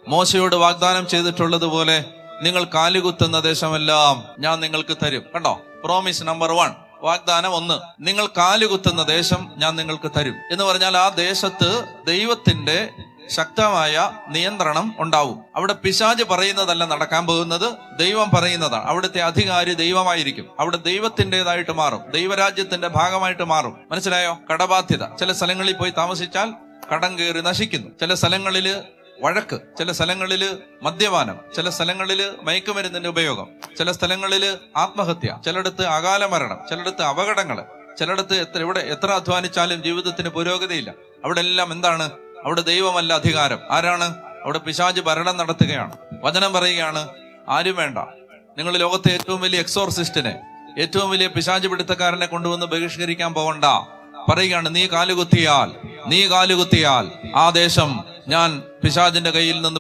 മോശയോട് വാഗ്ദാനം ചെയ്തിട്ടുള്ളതുപോലെ നിങ്ങൾ കാലുകുത്തുന്ന ദേശമെല്ലാം ഞാൻ നിങ്ങൾക്ക് തരും. കണ്ടോ, പ്രോമിസ് നമ്പർ 1, വാഗ്ദാനം 1, നിങ്ങൾ കാലുകുത്തുന്ന ദേശം ഞാൻ നിങ്ങൾക്ക് തരും എന്ന് പറഞ്ഞാൽ ആ ദേശത്ത് ദൈവത്തിന്റെ ശക്തമായ നിയന്ത്രണം ഉണ്ടാവും. അവിടെ പിശാച് പറയുന്നതല്ല നടക്കാൻ പോകുന്നത്, ദൈവം പറയുന്നതാണ്. അവിടുത്തെ അധികാരി ദൈവമായിരിക്കും. അവിടെ ദൈവത്തിൻ്റെതായിട്ട് മാറും, ദൈവരാജ്യത്തിന്റെ ഭാഗമായിട്ട് മാറും. മനസ്സിലായോ? കടബാധ്യത. ചില സ്ഥലങ്ങളിൽ പോയി താമസിച്ചാൽ കടം കയറി നശിക്കുന്നു. ചില സ്ഥലങ്ങളില് വഴക്ക്, ചില സ്ഥലങ്ങളില് മദ്യപാനം, ചില സ്ഥലങ്ങളില് മയക്കുമരുന്നിന്റെ ഉപയോഗം, ചില സ്ഥലങ്ങളില് ആത്മഹത്യ, ചിലയിടത്ത് അകാല മരണം, ചിലയിടത്ത് അപകടങ്ങള്, ചിലയിടത്ത് എത്ര അധ്വാനിച്ചാലും ജീവിതത്തിന് പുരോഗതിയില്ല. അവിടെ എല്ലാം എന്താണ്? അവിടെ ദൈവമല്ല അധികാരം. ആരാണ്? അവിടെ പിശാച് ഭരണം നടത്തുകയാണ്. വചനം പറയുകയാണ്, ആരും വേണ്ട. നിങ്ങൾ ലോകത്തെ ഏറ്റവും വലിയ എക്സോർസിസ്റ്റിനെ, ഏറ്റവും വലിയ പിശാച് പിടുത്തക്കാരനെ കൊണ്ടുവന്ന് ബഹിഷ്കരിക്കാൻ പോകണ്ട. പറയുകയാണ്, നീ കാലുകുത്തിയാൽ ആ ദേശം ഞാൻ പിശാചിന്റെ കയ്യിൽ നിന്ന്